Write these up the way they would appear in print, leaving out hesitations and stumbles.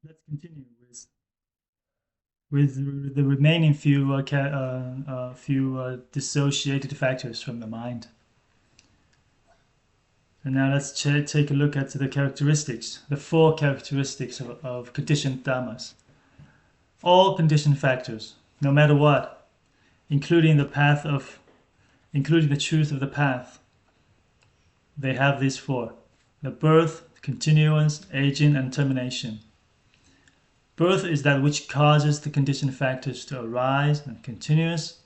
let's continue with the remaining few dissociated factors from the mind. And now let's take a look at the characteristics, the four characteristics of conditioned dhammas. All conditioned factors, no matter what, including the truth of the path, they have these four: the birth, continuance, aging, and termination. Birth is that which causes the conditioned factors to arise, and continuance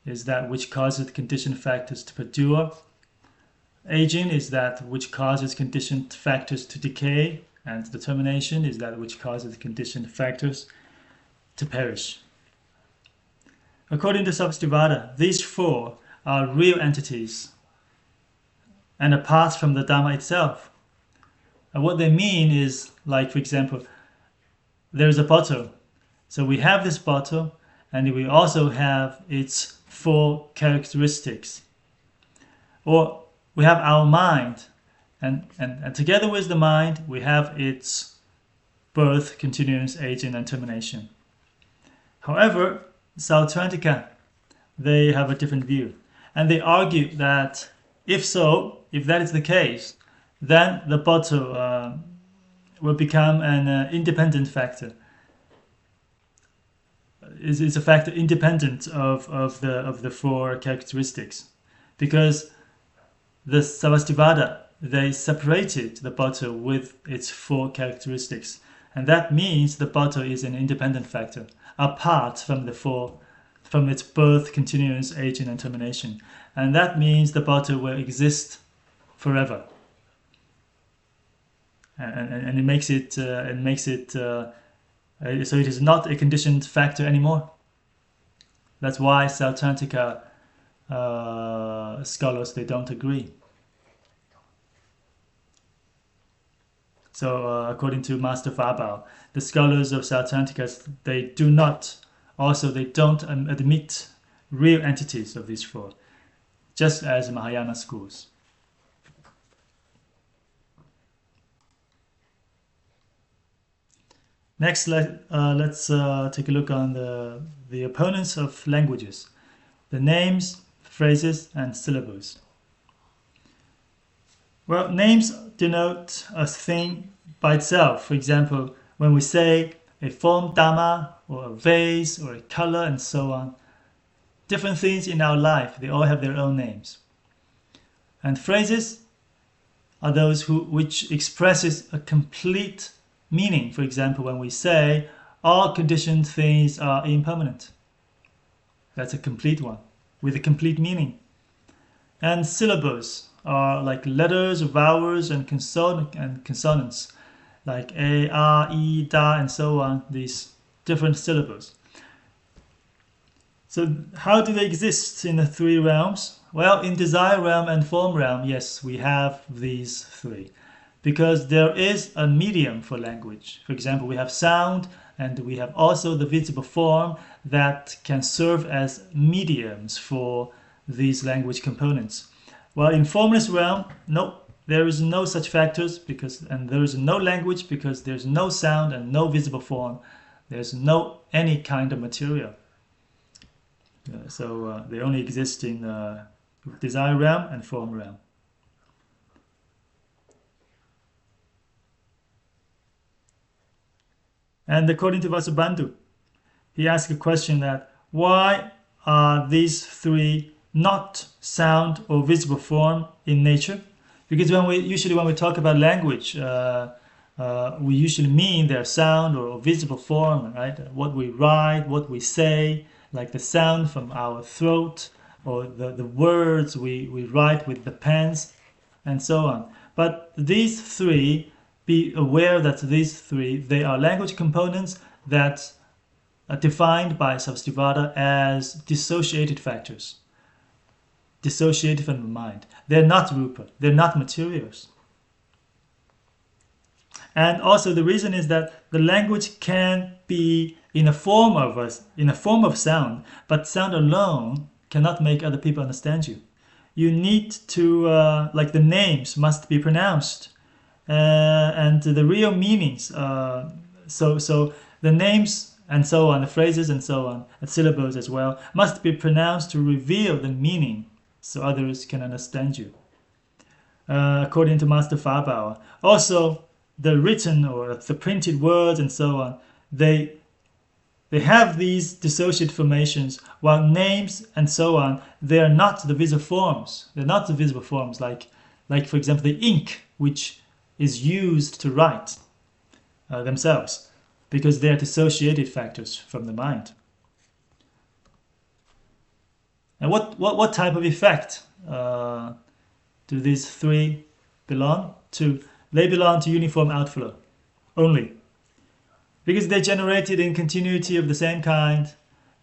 is that which causes the conditioned factors to perdure. Aging is that which causes conditioned factors to decay, and determination is that which causes conditioned factors to perish. According to Sabastivada, these four are real entities and apart from the Dhamma itself. And what they mean is, like, for example, there's a bottle. So we have this bottle, and we also have its four characteristics. Or we have our mind, and together with the mind, we have its birth, continuance, aging, and termination. However, Sautrantika, they have a different view. And they argue that if that is the case, then the bottle will become an independent factor. It's a factor independent of the four characteristics, because the Savastivada, they separated the bottle with its four characteristics, and that means the bottle is an independent factor apart from from its birth, continuance, aging, and termination, and that means the bottle will exist forever. And it makes it so it is not a conditioned factor anymore. That's why Sautrantika scholars, they don't agree. So according to Master Fabao, the scholars of Sautrantika, they don't admit real entities of these four, just as Mahayana schools. Next, let's take a look on the opponents of languages, the names, phrases, and syllables. Well, names denote a thing by itself. For example, when we say a form dhamma, or a vase, or a color, and so on, different things in our life, they all have their own names. And phrases are those which expresses a complete meaning. For example, when we say all conditioned things are impermanent, that's a complete one with a complete meaning. And syllables are like letters, vowels, and consonants, like a, a, I, da, and so on, these different syllables. So how do they exist in the three realms? Well, in desire realm and form realm, yes, we have these three, because there is a medium for language. For example, we have sound, and we have also the visible form that can serve as mediums for these language components. While in formless realm, no, there is no such factors, and there is no language, because there's no sound and no visible form. There's no any kind of material. So they only exist in desire realm and form realm. And according to Vasubandhu, he asked a question that why are these three not sound or visible form in nature? Because when we talk about language, we usually mean their sound or visible form, right? What we write, what we say, like the sound from our throat, or the words we write with the pens, and so on. But these three, be aware that these three, they are language components that are defined by Savastivada as dissociated factors, dissociated from the mind. They're not rupa, they're not materials. And also the reason is that the language can be in a form of sound, but sound alone cannot make other people understand you. You need to, like the names must be pronounced, and the real meanings so the names and so on, the phrases and so on, and syllables as well, must be pronounced to reveal the meaning so others can understand you. According to Master Fabao. Also, the written or the printed words and so on, they have these dissociated formations, while names and so on, they are not the visible forms. They're not the visible forms, like for example, the ink, which is used to write themselves, because they are dissociated factors from the mind. And what type of effect do these three belong to? They belong to uniform outflow only, because they're generated in continuity of the same kind.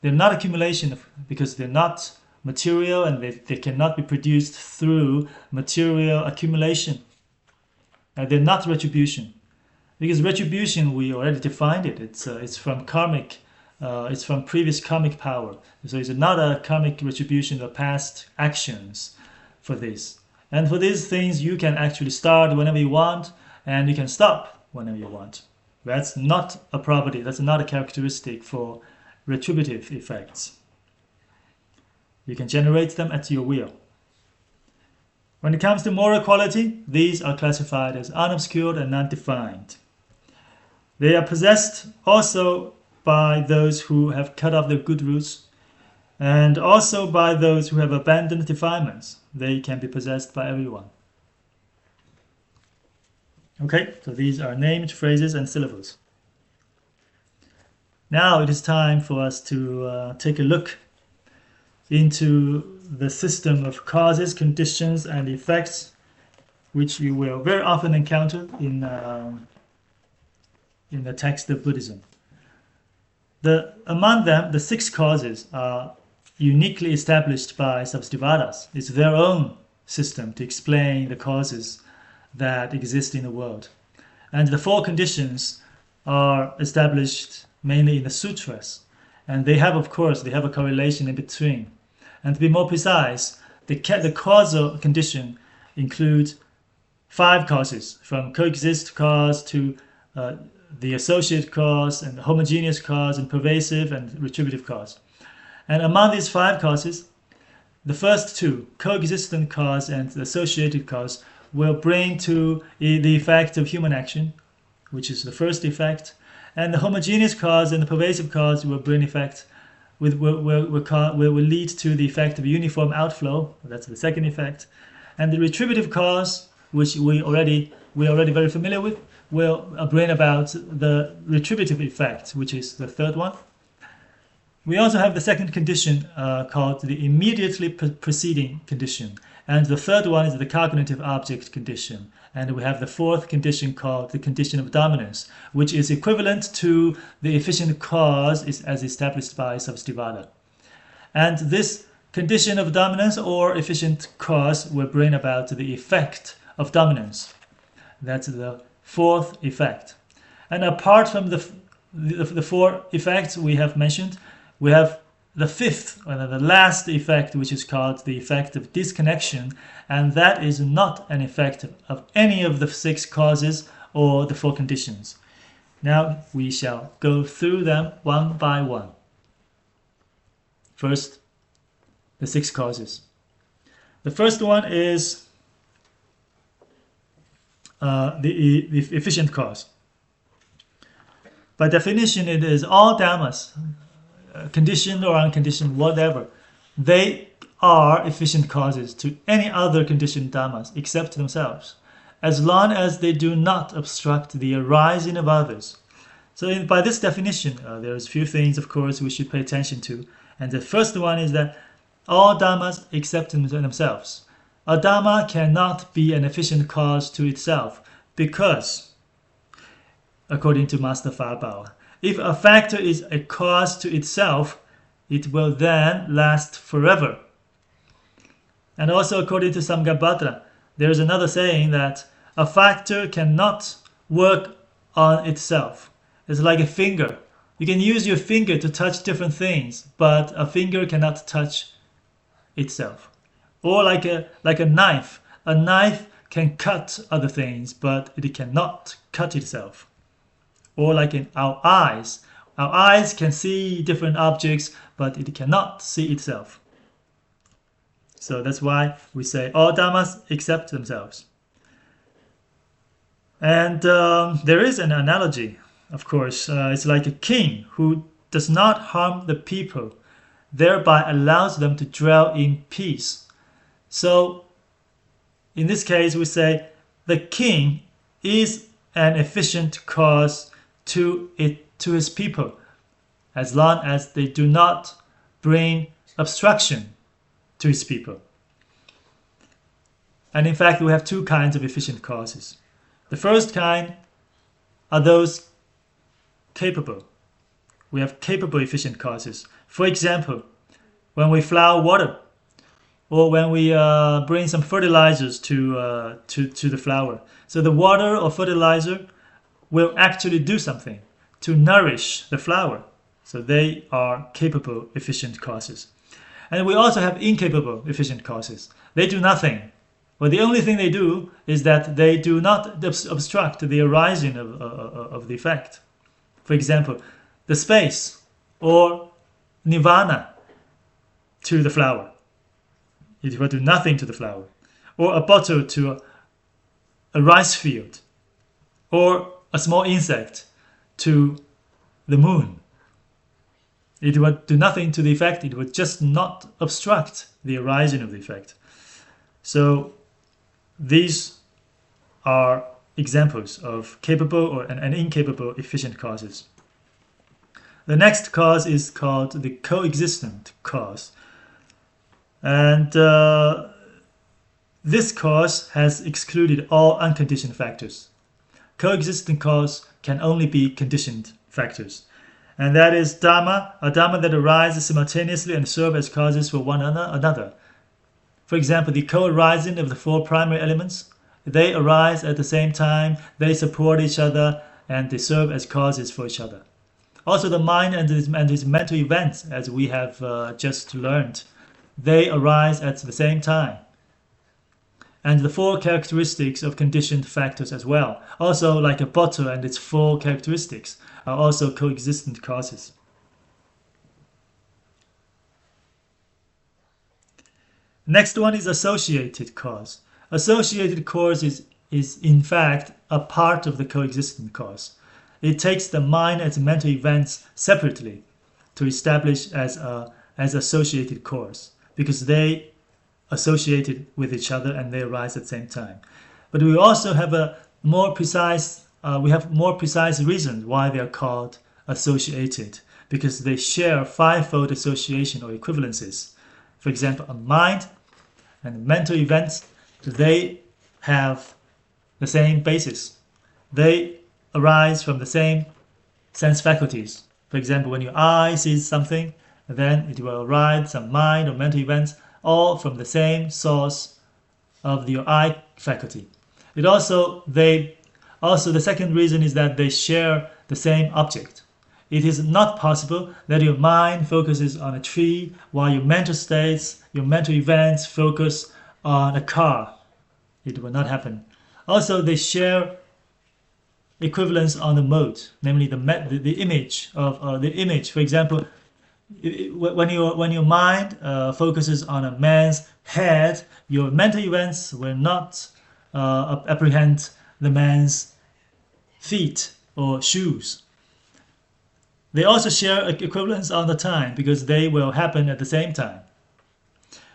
They're not accumulation because they're not material, and they cannot be produced through material accumulation. They're not retribution, because retribution, we already defined it. It's from karmic. It's from previous karmic power. So it's not a karmic retribution of past actions for this. And for these things, you can actually start whenever you want, and you can stop whenever you want. That's not a property, that's not a characteristic for retributive effects. You can generate them at your will. When it comes to moral quality, these are classified as unobscured and undefined. They are possessed also by those who have cut off their good roots, and also by those who have abandoned defilements. They can be possessed by everyone. Okay, so these are named phrases and syllables. Now it is time for us to take a look into the system of causes, conditions, and effects, which you will very often encounter in the text of Buddhism. Among them, the 6 causes are uniquely established by Sabstivadas. It's their own system to explain the causes that exist in the world. And the 4 conditions are established mainly in the sutras. And they have, of course, a correlation in between. And to be more precise, the causal condition includes 5 causes, from coexist cause to the associate cause, and homogeneous cause, and pervasive and retributive cause. And among these 5 causes, the first 2, coexistent cause and the associated cause, will bring to the effect of human action, which is the first effect, and the homogeneous cause and the pervasive cause will bring effect, will lead to the effect of uniform outflow. That's the second effect, and the retributive cause, which we already very familiar with, will bring about the retributive effect, which is the third one. We also have the second condition called the immediately preceding condition, and the third one is the cognitive object condition, and we have the fourth condition called the condition of dominance, which is equivalent to the efficient cause as established by Sabstivada. And this condition of dominance or efficient cause will bring about the effect of dominance. That's the fourth effect. And apart from the 4 effects we have mentioned, we have the 5th, or the last effect, which is called the effect of disconnection, and that is not an effect of any of the 6 causes or the 4 conditions. Now we shall go through them one by one. First, the 6 causes. The first one is the efficient cause. By definition, it is all dhammas, conditioned or unconditioned, whatever. They are efficient causes to any other conditioned dhammas except themselves, as long as they do not obstruct the arising of others. So by this definition, there's a few things, of course, we should pay attention to. And the first one is that all dhammas except themselves. A dhamma cannot be an efficient cause to itself because, according to Master Fabao, if a factor is a cause to itself, it will then last forever. And also according to Samgabhadra, there is another saying that a factor cannot work on itself. It's like a finger. You can use your finger to touch different things, but a finger cannot touch itself. Or like a knife. A knife can cut other things, but it cannot cut itself. or like in our eyes. Our eyes can see different objects, but it cannot see itself. So that's why we say all dhammas except themselves. And there is an analogy, of course. It's like a king who does not harm the people, thereby allows them to dwell in peace. So in this case, we say the king is an efficient cause to his people, as long as they do not bring obstruction to his people. And in fact, we have two kinds of efficient causes. The first kind are those capable. We have capable efficient causes. For example, when we flow water, or when we bring some fertilizers to the flower. So the water or fertilizer will actually do something to nourish the flower. So they are capable efficient causes. And we also have incapable efficient causes. They do nothing. Well, the only thing they do is that they do not obstruct the arising of the effect. For example, the space or nirvana to the flower. It will do nothing to the flower. Or a bottle to a rice field. Or a small insect to the moon. It will do nothing to the effect. It will just not obstruct the arising of the effect. So these are examples of capable and incapable efficient causes. The next cause is called the coexistent cause. And this cause has excluded all unconditioned factors. Coexistent cause can only be conditioned factors. And that is dhamma, a dhamma that arises simultaneously and serve as causes for one another. For example, the co-arising of the four primary elements. They arise at the same time, they support each other, and they serve as causes for each other. Also, the mind and its mental events, as we have just learned, they arise at the same time. And the four characteristics of conditioned factors as well, also like a bottle and its four characteristics, are also coexistent causes. Next one is associated cause. Associated cause is in fact a part of the coexistent cause. It takes the mind and its mental events separately to establish as associated cause, because they associated with each other and they arise at the same time. But we also have a more precise reasons why they are called associated, because they share fivefold association or equivalences. For example, a mind and mental events, they have the same basis. They arise from the same sense faculties. For example, when your eye sees something, then it will arise some mind or mental events, all from the same source of your eye faculty. The second reason is that they share the same object. It is not possible that your mind focuses on a tree while your mental states, your mental events focus on a car. It will not happen. Also, they share equivalence on the mode, namely the image of the image. For example, when your mind focuses on a man's head, your mental events will not apprehend the man's feet or shoes. They also share equivalence on the time, because they will happen at the same time.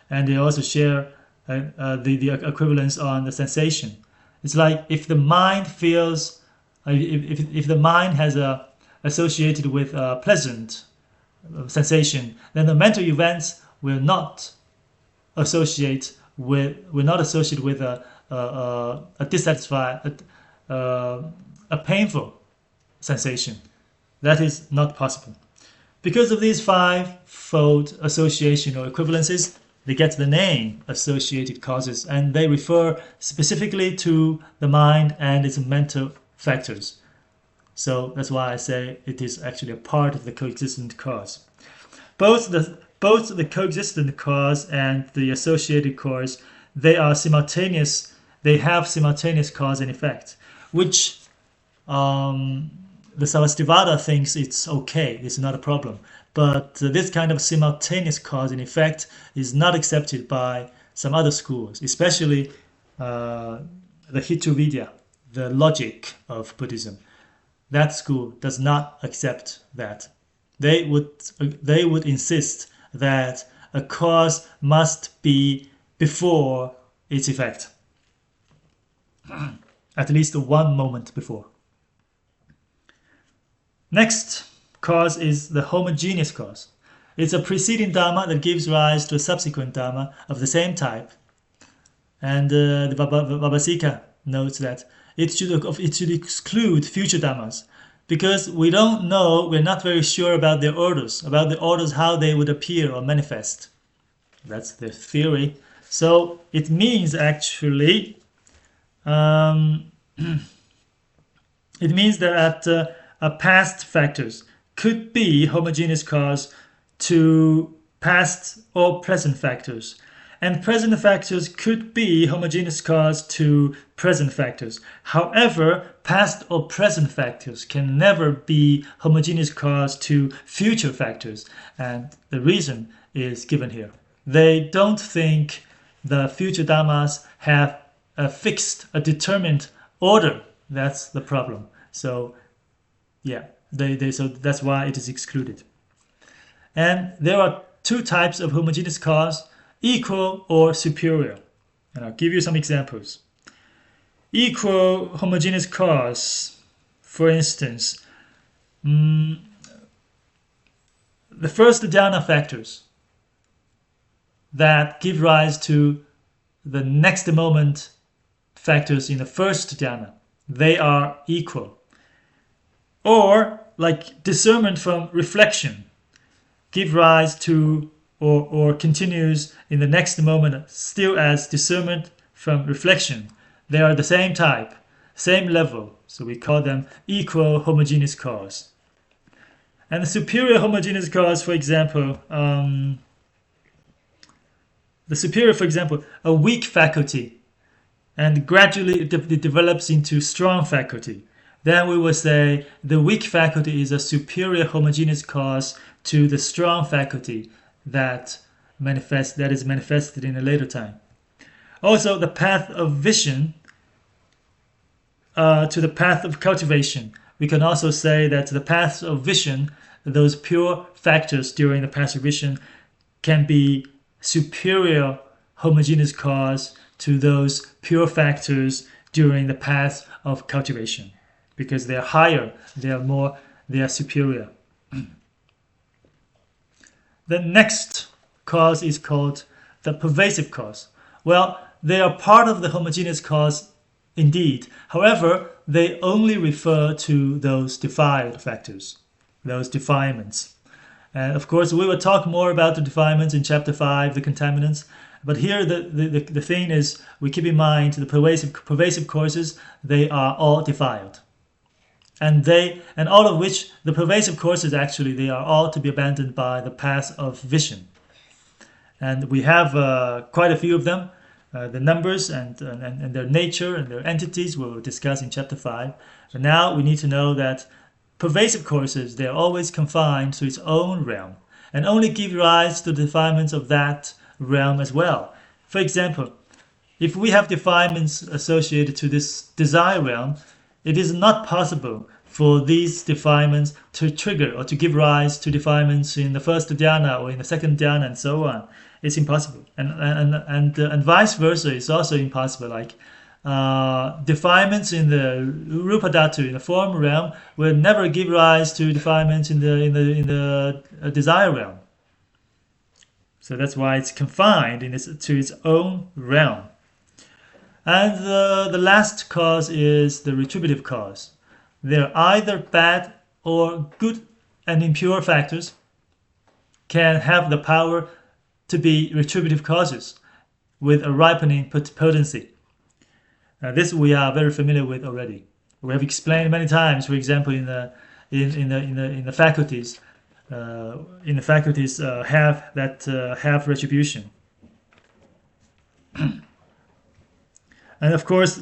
And they also share the equivalence on the sensation. It's like if the mind feels, if the mind has associated with a pleasant sensation, then the mental events will not associate with a dissatisfied, a painful sensation. That is not possible. Because of these five-fold association or equivalences, they get the name associated causes, and they refer specifically to the mind and its mental factors. So that's why I say it is actually a part of the coexistent cause. Both the coexistent cause and the associated cause, they are simultaneous. They have simultaneous cause and effect, which the Sarvastivada thinks it's okay, it's not a problem. But this kind of simultaneous cause and effect is not accepted by some other schools, especially the Hituvidya, the logic of Buddhism. That school does not accept that. They would insist that a cause must be before its effect, at least one moment before. Next cause is the homogeneous cause. It's a preceding dharma that gives rise to a subsequent dharma of the same type. And the Vabhasika notes that it should exclude future dharmas, because we don't know, we're not very sure about their orders, how they would appear or manifest. That's the theory. So it means actually, it means that past factors could be homogeneous cause to past or present factors. And present factors could be homogeneous cause to present factors. However, past or present factors can never be homogeneous cause to future factors. And the reason is given here. They don't think the future dharmas have a fixed, a determined order. That's the problem. So, yeah, so that's why it is excluded. And there are two types of homogeneous cause: equal or superior. And I'll give you some examples. Equal homogeneous cause, for instance, the first dhyana factors that give rise to the next moment factors in the first dhyana, they are equal. Or, like discernment from reflection, give rise to or continues in the next moment still as discernment from reflection. They are the same type, same level, so we call them equal homogeneous cause. And the superior homogeneous cause, for example, a weak faculty, and gradually it develops into strong faculty. Then we will say the weak faculty is a superior homogeneous cause to the strong faculty that is manifested in a later time. Also, the path of vision to the path of cultivation. We can also say that the path of vision, those pure factors during the path of vision, can be superior homogeneous cause to those pure factors during the path of cultivation, because they are higher, they are superior. The next cause is called the pervasive cause. Well, they are part of the homogeneous cause indeed. However, they only refer to those defiled factors, those defilements. And of course, we will talk more about the defilements in chapter 5, the contaminants. But here the thing is, we keep in mind the pervasive causes, they are all defiled. And all of which, the pervasive causes actually, they are all to be abandoned by the path of vision. And we have quite a few of them, the numbers and their nature and their entities we will discuss in chapter 5. But now we need to know that pervasive causes, they are always confined to its own realm and only give rise to the defilements of that realm as well. For example, if we have defilements associated to this desire realm, it is not possible for these defilements to trigger or to give rise to defilements in the first dhyana or in the second dhyana and so on. It's impossible. And vice versa is also impossible. Like defilements in the rupa dhatu, in the form realm, will never give rise to defilements in the desire realm. So that's why it's confined to its own realm. And the last cause is the retributive cause. They're either bad or good, and impure factors can have the power to be retributive causes with a ripening potency. This we are very familiar with already. We have explained many times. For example, in the faculties, have retribution. And of course,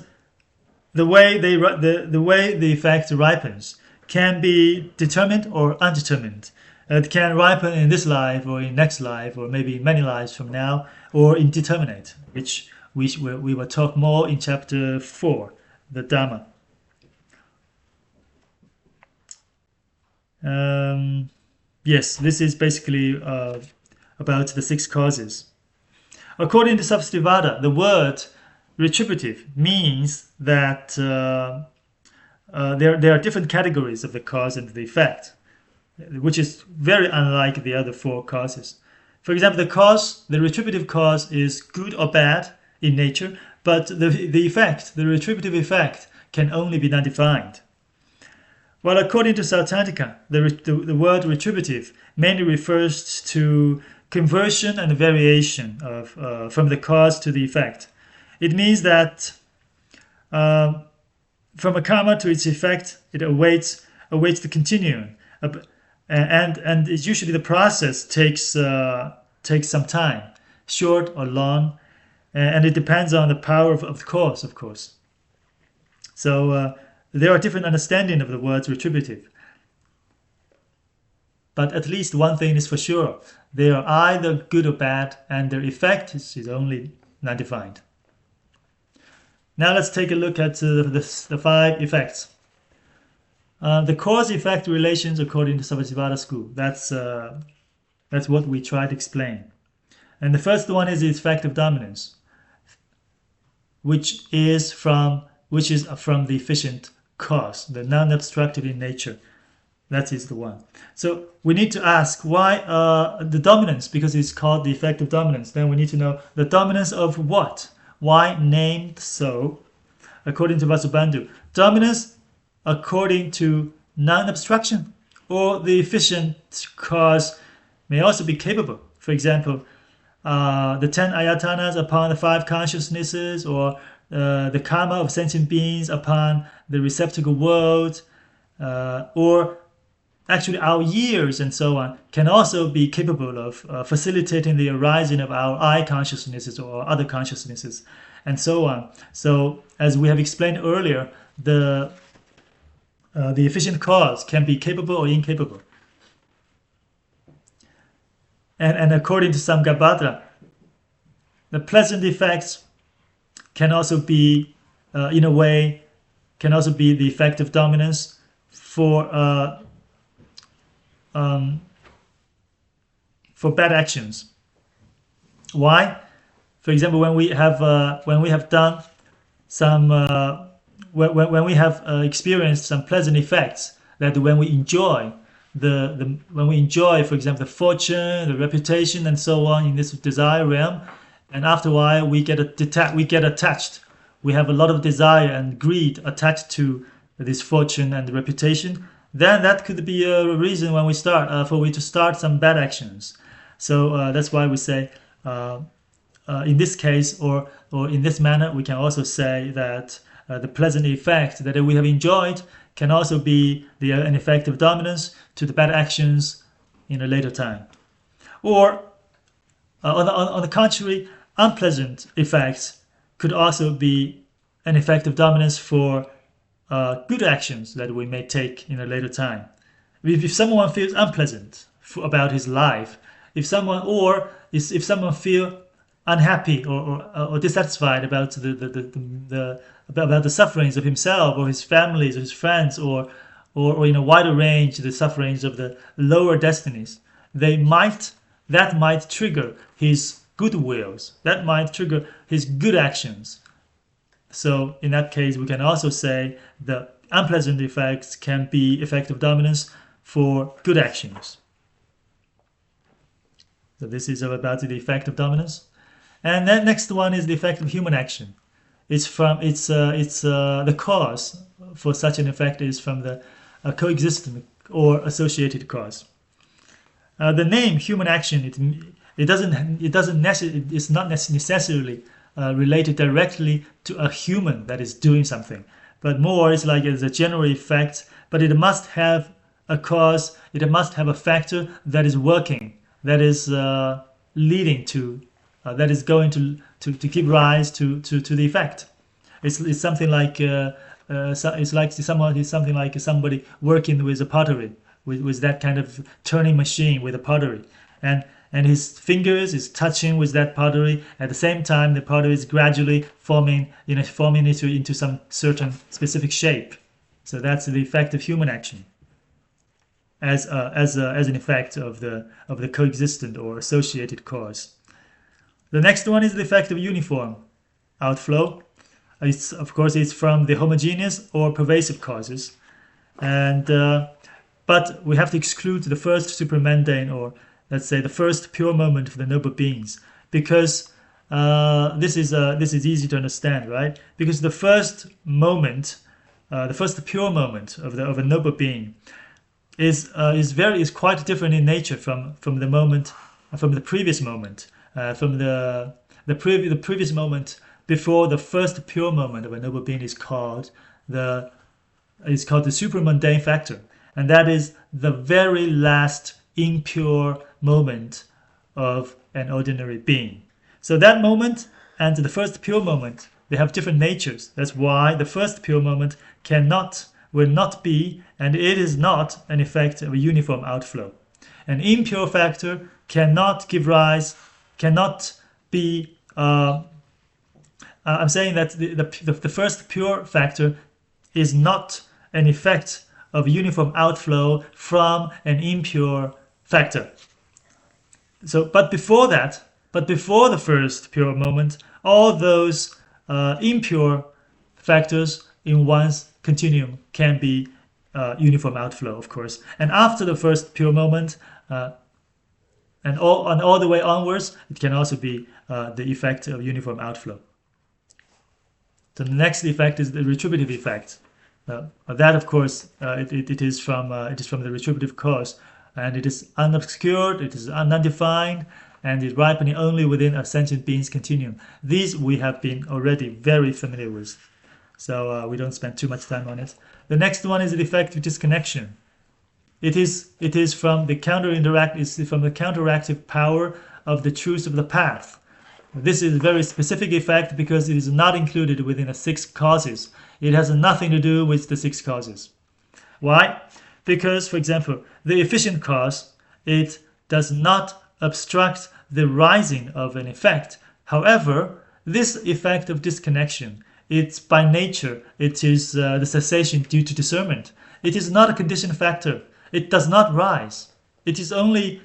the way the effect ripens can be determined or undetermined. It can ripen in this life or in next life or maybe many lives from now, or indeterminate, which we will talk more in chapter 4, the Dharma. Yes, this is basically about the 6 causes. According to Substivada, the word retributive means that there are different categories of the cause and the effect, which is very unlike the other 4 causes. For example, the retributive cause is good or bad in nature, but the effect, the retributive effect, can only be non-defined. Well, according to Sautrantika, the word retributive mainly refers to conversion and variation of from the cause to the effect. It means that from a karma to its effect, it awaits the continuum, and it's usually the process takes some time, short or long, and it depends on the power of the cause, of course. So there are different understandings of the words retributive. But at least one thing is for sure. They are either good or bad, and their effect is only non-defined. Now let's take a look at the 5 effects. The cause-effect relations according to Sabasivada school. That's what we try to explain. And the first one is the effect of dominance, which is from the efficient cause, the non-obstructive in nature. That is the one. So we need to ask why the dominance, because it's called the effect of dominance. Then we need to know the dominance of what? Why named so? According to Vasubandhu, dominance according to non-obstruction, or the efficient cause may also be capable. For example, the 10 ayatanas upon the 5 consciousnesses, or the karma of sentient beings upon the receptacle world, or actually our years and so on, can also be capable of facilitating the arising of our I consciousnesses or other consciousnesses, and so on. So, as we have explained earlier, the efficient cause can be capable or incapable. And according to Samgabhadra, the pleasant effects can also be, in a way, can also be the effect of dominance for bad actions. Why? For example, when we have done some, when we have experienced some pleasant effects, that when we enjoy when we enjoy, for example, the fortune, the reputation, and so on in this desire realm, and after a while we get attached. We have a lot of desire and greed attached to this fortune and reputation. Then that could be a reason when we start for we to start some bad actions. So that's why we say, in this case or in this manner, we can also say that the pleasant effect that we have enjoyed can also be an effect of dominance to the bad actions in a later time. Or on the contrary, unpleasant effects could also be an effect of dominance for good actions that we may take in a later time. If someone feels unpleasant about his life, if someone feels unhappy or dissatisfied about the sufferings of himself or his families or his friends, or in a wider range the sufferings of the lower destinies, that might trigger his good wills, that might trigger his good actions. So in that case, we can also say the unpleasant effects can be effect of dominance for good actions. So this is about the effect of dominance. And then next one is the effect of human action. The cause for such an effect is from the coexistent or associated cause. The name human action, it's not necessarily related directly to a human that is doing something, but more it's like it's a general effect. But it must have a cause. It must have a factor that is working, that is leading to, that is going to give rise to the effect. It's something like it's like something like somebody working with a pottery, with that kind of turning machine with a pottery, and his fingers is touching with that pottery. At the same time, the pottery is gradually forming, forming into some certain specific shape. So that's the effect of human action as an effect of the coexistent or associated cause. The next one is the effect of uniform outflow. Of course, it's from the homogeneous or pervasive causes, and but we have to exclude the first supermundane, or let's say the first pure moment of the noble beings, because this is easy to understand, right? Because the first moment, the first pure moment of a noble being is quite different in nature from the moment, from the previous moment, from the previous moment before the first pure moment of a noble being is called the supramundane factor, and that is the very last impure moment of an ordinary being. So that moment and the first pure moment, they have different natures. That's why the first pure moment will not be, and it is not an effect of a uniform outflow. An impure factor cannot give rise, cannot be. I'm saying that the first pure factor is not an effect of uniform outflow from an impure factor. So, but before the first pure moment, all those impure factors in one's continuum can be uniform outflow, of course. And after the first pure moment, and all the way onwards, it can also be the effect of uniform outflow. So the next effect is the retributive effect. That, of course, it is from the retributive cause, and it is unobscured, it is undefined, and is ripening only within a sentient being's continuum. These we have been already very familiar with, so we don't spend too much time on it. The next one is the effect of disconnection. It is from the counteractive power of the truth of the path. This is a very specific effect because it is not included within the 6 causes. It has nothing to do with the 6 causes. Why? Because, for example, the efficient cause, it does not obstruct the rising of an effect. However, this effect of disconnection, it's by nature, it is the cessation due to discernment. It is not a conditioned factor. It does not rise. It is only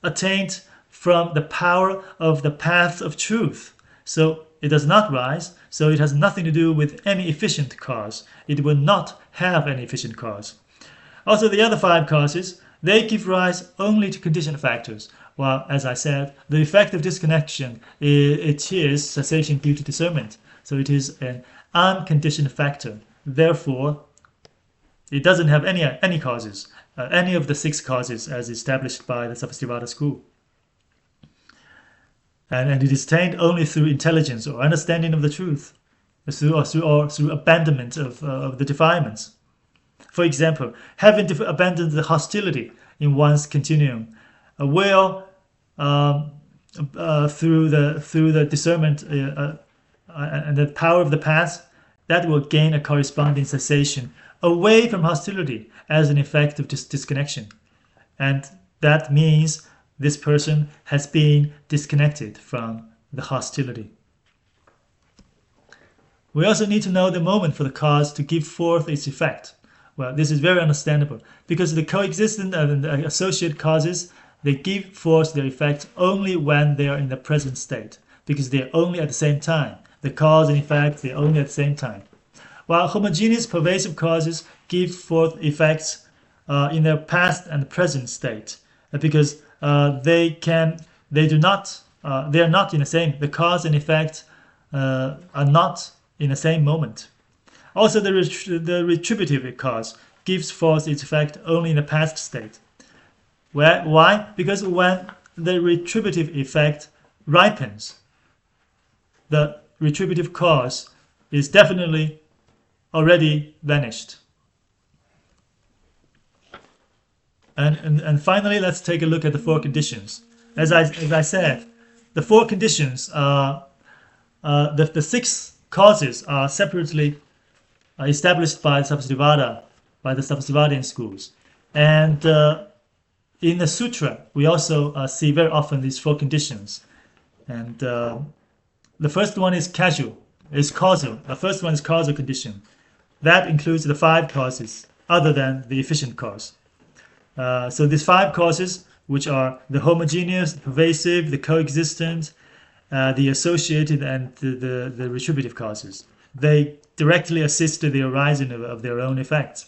attained from the power of the path of truth. So it does not rise, so it has nothing to do with any efficient cause. It will not have any efficient cause. Also, the other 5 causes, they give rise only to conditioned factors. While, as I said, the effect of disconnection, it is cessation due to discernment. So it is an unconditioned factor. Therefore, it doesn't have any causes, any of the 6 causes as established by the Sappastivada school. And it is attained only through intelligence or understanding of the truth, through abandonment of the defilements. For example, having abandoned the hostility in one's continuum, will through the discernment and the power of the path, that will gain a corresponding cessation away from hostility as an effect of disconnection, and that means this person has been disconnected from the hostility. We also need to know the moment for the cause to give forth its effect. Well, this is very understandable because the coexistent and the associated causes, they give forth their effect only when they are in the present state, because they are only at the same time. The cause and effect, they are only at the same time. While homogeneous pervasive causes give forth effects in their past and present state, because they are not in the same. The cause and effect are not in the same moment. Also, the retributive cause gives forth its effect only in the past state. Why? Because when the retributive effect ripens, the retributive cause is definitely already vanished. And finally, let's take a look at the 4 conditions. As I said, the 4 conditions are the 6 causes are separately established by the Samstivadian schools. And in the sutra, we also see very often these 4 conditions. And the first one is causal. The first one is causal condition. That includes the 5 causes other than the efficient cause. So these 5 causes, which are the homogeneous, the pervasive, the coexistent, the associated, and the retributive causes, they directly assist the arising of their own effects.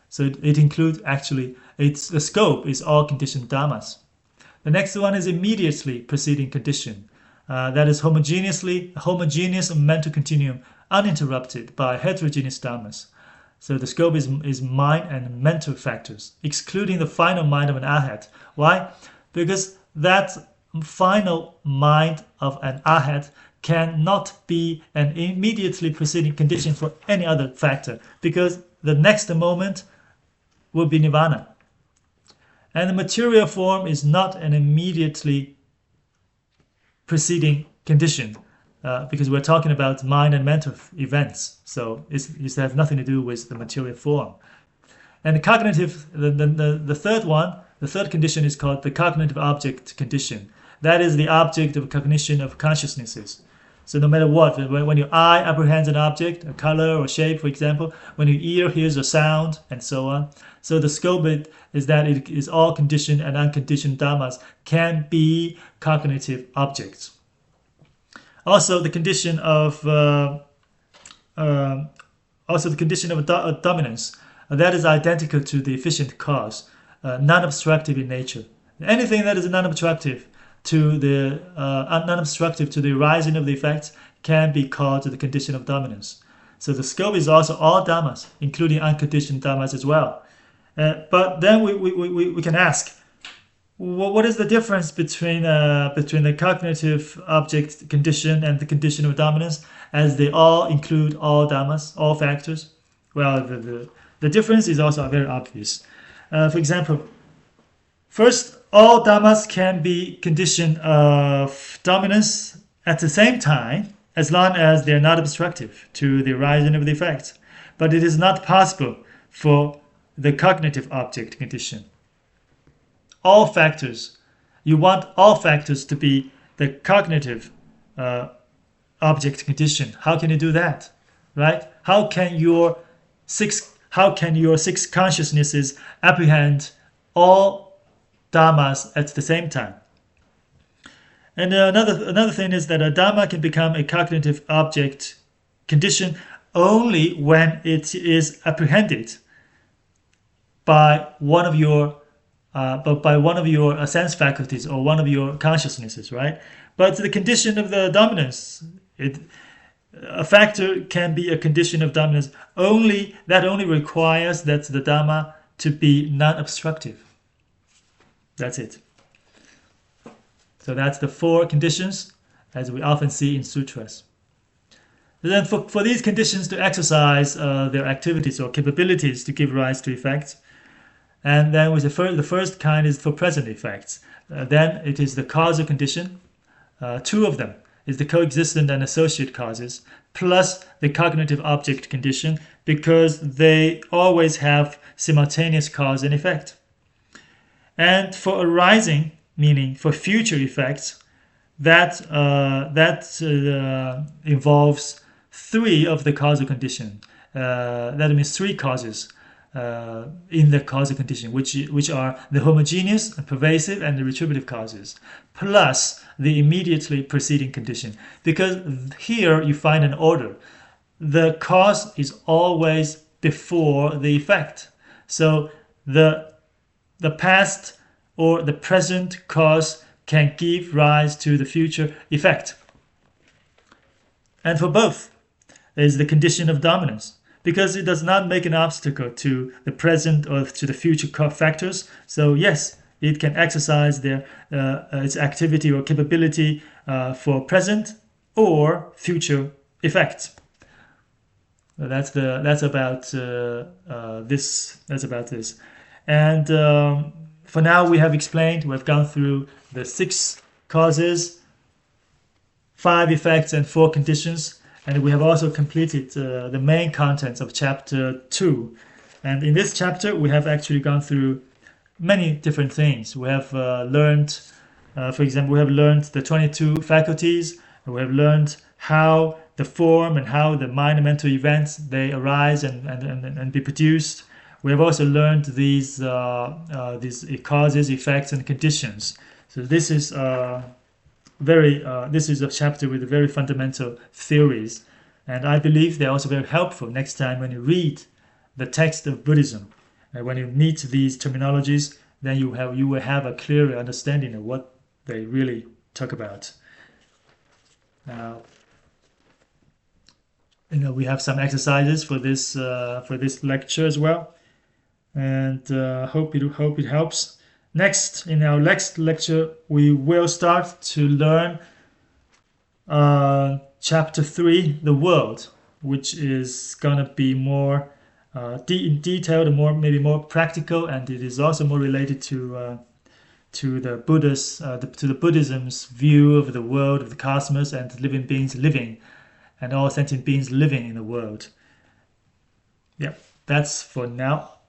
So it includes, actually, the scope is all conditioned dhammas. The next one is immediately preceding condition. That is homogeneous mental continuum uninterrupted by heterogeneous dhammas. So the scope is mind and mental factors, excluding the final mind of an arhat. Why? Because that final mind of an arhat cannot be an immediately preceding condition for any other factor, because the next moment will be nirvana. And the material form is not an immediately preceding condition, because we're talking about mind and mental events. So it has nothing to do with the material form. And the cognitive, the third condition is called the cognitive object condition. That is the object of cognition of consciousnesses. So no matter what, when your eye apprehends an object, a color or shape, for example, when your ear hears a sound, and so on. So the scope is that it is all conditioned and unconditioned dhammas can be cognitive objects. Also, the condition of dominance, that is identical to the efficient cause, non-obstructive in nature. Anything that is non-obstructive to the rising of the effects can be called the condition of dominance. So the scope is also all dhammas, including unconditioned dhammas as well. But then we can ask, what is the difference between the cognitive object condition and the condition of dominance, as they all include all dhammas, all factors? Well, the difference is also very obvious. For example, first, all dhammas can be condition of dominance at the same time, as long as they are not obstructive to the arising of the effect. But it is not possible for the cognitive object condition. All factors, you want all factors to be the cognitive object condition. How can you do that, right? How can your 6 consciousnesses apprehend all dhammas at the same time? And another thing is that a dhamma can become a cognitive object condition only when it is apprehended by one of your sense faculties or one of your consciousnesses, right? But the condition of the dominance, a factor can be a condition of dominance only requires that the dhamma to be non-obstructive. That's it. So that's the 4 conditions, as we often see in sutras. And then for these conditions to exercise their activities or capabilities to give rise to effects, and then with the first kind is for present effects. Then it is the causal condition. 2 of them is the coexistent and associate causes, plus the cognitive object condition, because they always have simultaneous cause and effect. And for arising, meaning for future effects, that involves 3 of the causal condition. That means 3 causes in the causal condition, which are the homogeneous, pervasive, and the retributive causes, plus the immediately preceding condition. Because here you find an order. The cause is always before the effect. So the past or the present cause can give rise to the future effect. And for both is the condition of dominance, because it does not make an obstacle to the present or to the future factors. So yes, it can exercise its activity or capability for present or future effects. That's about this. And for now, we've gone through the 6 causes, 5 effects, and 4 conditions. And we have also completed the main contents of chapter 2. And in this chapter, we have actually gone through many different things. We have learned, for example, we have learned the 22 faculties. We have learned how the form and how the minor mental events they arise and be produced. We have also learned these causes, effects, and conditions. So this is this is a chapter with very fundamental theories, and I believe they're also very helpful next time when you read the text of Buddhism. When you meet these terminologies, then you will have a clearer understanding of what they really talk about. Now, we have some exercises for this lecture as well, and hope it helps. Next, in our next lecture, we will start to learn chapter 3, the world, which is gonna be more in detail, maybe more practical, and it is also more related to the Buddhism's view of the world, of the cosmos, and living beings living, and all sentient beings living in the world. Yep, that's for now.